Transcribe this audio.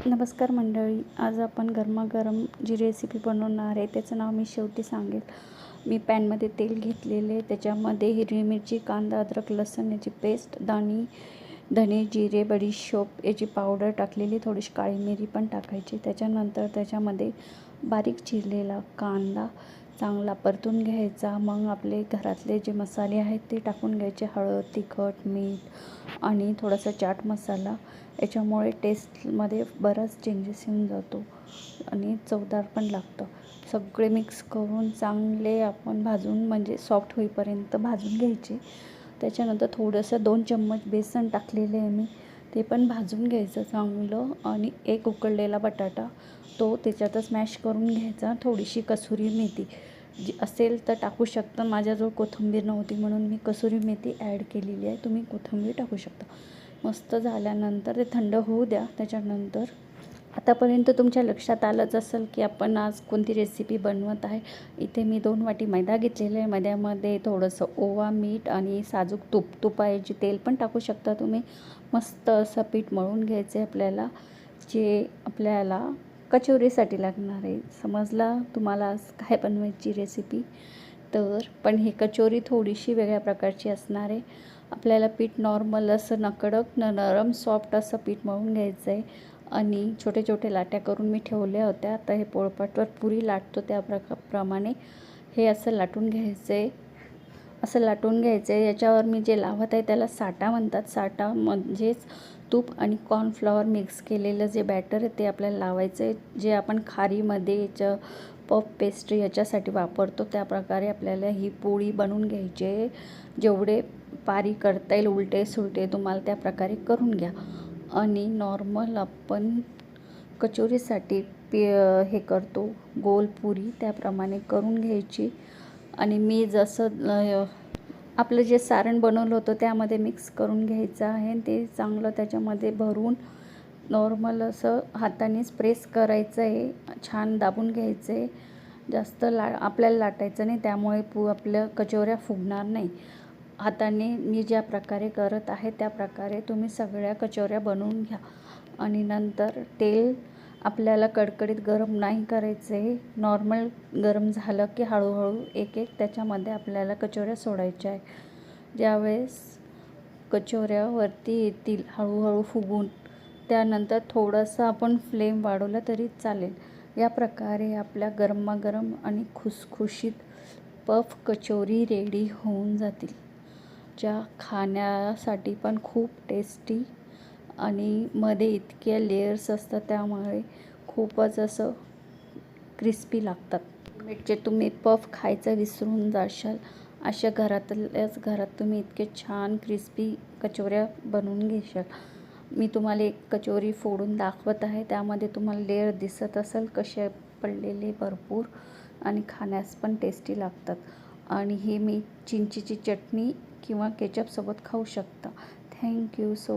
नमस्कार मंडळी, आज आपण गरमागरम जी रेसिपी बनवणार आहे त्याचं नाव मी शेवटी सांगेल. मी पॅनमध्ये तेल घेतलेले, त्याच्यामध्ये हिरवी मिरची, कांदा, अद्रक, लसूण याची पेस्ट, धणे, जिरे, बडीशोप याची पावडर टाकलेली, थोडीशी काळी मिरी पण टाकायची. त्याच्यानंतर त्याच्यामध्ये बारीक चिरलेला कांदा चांगला परतून घ्यायचा. मग आपले घरातले जे मसाले आहेत ते टाकून घ्यायचे, हळद, तिखट, मीठ आणि थोडासा चाट मसाला. याच्यामुळे टेस्टमध्ये बराच चेंजेस येऊन जातो आणि चवदार पण लागतं. सगळे मिक्स करून चांगले आपण भाजून म्हणजे सॉफ्ट होईपर्यंत भाजून घ्यायचे. त्याच्यानंतर थोडंसं 2 चम्मच बेसन टाकलेले आहे मी, ते पण भाजून घ्यायचं चांगलं. आणि एक उकळलेला बटाटा तो त्याच्यातच मॅश करून घ्यायचा. थोडीशी कसुरी मेथी जी असेल तर टाकू शकता. माझ्याजवळ कोथिंबीर नव्हती म्हणून मी कसुरी मेथी ॲड केलेली आहे, तुम्ही कोथिंबीर टाकू शकता. मस्त झाल्यानंतर ते थंड होऊ द्या. त्याच्यानंतर आतापर्यंत तुमच्या लक्षात आलंच असेल की आपण आज कोणती रेसिपी बनवत आहे. इथे मी 2 वाटी मैदा घेतलेला आहे. मैद्यामध्ये थोडंसं ओवा, मीठ आणि साजूक तुपाऐवजी तेल पण टाकू शकता तुम्ही. मस्त असं पीठ मळून घ्यायचं आहे आपल्याला, जे आपल्याला कचोरीसाठी लागणार आहे. समजला तुम्हाला आज काय बनवायची रेसिपी? पण ही कचोरी थोडीशी वेगळ्या प्रकारची असणार आहे. आपल्याला पीठ नॉर्मल असं न कडक न नरम सॉफ्ट असं पीठ मळून घ्यायचं आहे. आणि छोटे छोटे लाट्या करून मी ठेवल्या होत्या. आता हे पोळपाटवर पुरी लाटतो त्या प्रमाणे हे असं लाटून घ्यायचं आहे. याच्यावर मी जे लावत आहे त्याला साटा म्हणतात. साटा म्हणजेच तूप आणि कॉर्नफ्लॉवर मिक्स केलेलं जे बॅटर आहे ते आपल्याला लावायचं आहे. जे आपण खारीमध्ये याचं पफ पेस्ट्री याच्यासाठी वापरतो त्या प्रकारे आपल्याला ही पोळी बनवून घ्यायची आहे. जेवढे पारी करता येईल उलटे सुलटे तुम्हाला त्या प्रकारे करून घ्या. आणि नॉर्मल आपण कचोरीसाठी हे करतो गोल पुरी त्याप्रमाणे करून घ्यायची. आणि मी जसं आपलं जे सारण बनवलं होतं त्यामध्ये मिक्स करून घ्यायचं आहे. ते चांगलं त्याच्यामध्ये भरून नॉर्मल असं हातानेच प्रेस करायचं आहे, छान दाबून घ्यायचं आहे. जास्त आपल्याला लाटायचं नाही, त्यामुळे आपल्या कचोऱ्या फुगणार नाही. हाताने मी ज्या प्रकारे करत आहे त्या प्रकारे तुम्ही सगळ्या कचोऱ्या बनवून घ्या. आणि नंतर तेल आपल्याला कडकडीत गरम नाही करायचं आहे. नॉर्मल गरम झालं की हळूहळू एक एक त्याच्यामध्ये आपल्याला कचोऱ्या सोडायच्या आहे. ज्यावेळेस कचोऱ्या वरती येतील हळूहळू फुगून, त्यानंतर थोडंसं आपण फ्लेम वाढवलं तरी चालेल. या प्रकारे आपल्या गरमागरम आणि खुसखुशीत पफ कचोरी रेडी होऊन जातील, ज्या खाण्यासाठी पण खूप टेस्टी आणि मध्ये इतक्या लेयर्स असतात त्यामुळे खूपच असं क्रिस्पी लागतात. मिरचे तुम्ही पफ खायचं विसरून जाशाल. अशा घरातल्याच घरात तुम्ही इतके छान क्रिस्पी कचोऱ्या बनवून घेशाल. मी तुम्हाला एक कचोरी फोडून दाखवत आहे, त्यामध्ये तुम्हाला लेअर दिसत असेल कसे पडलेले भरपूर आणि खाण्यास पण टेस्टी लागतात. आणि हे मी चिंचेची चटणी किंवा केचपसोबत खाऊ शकता. Thank you so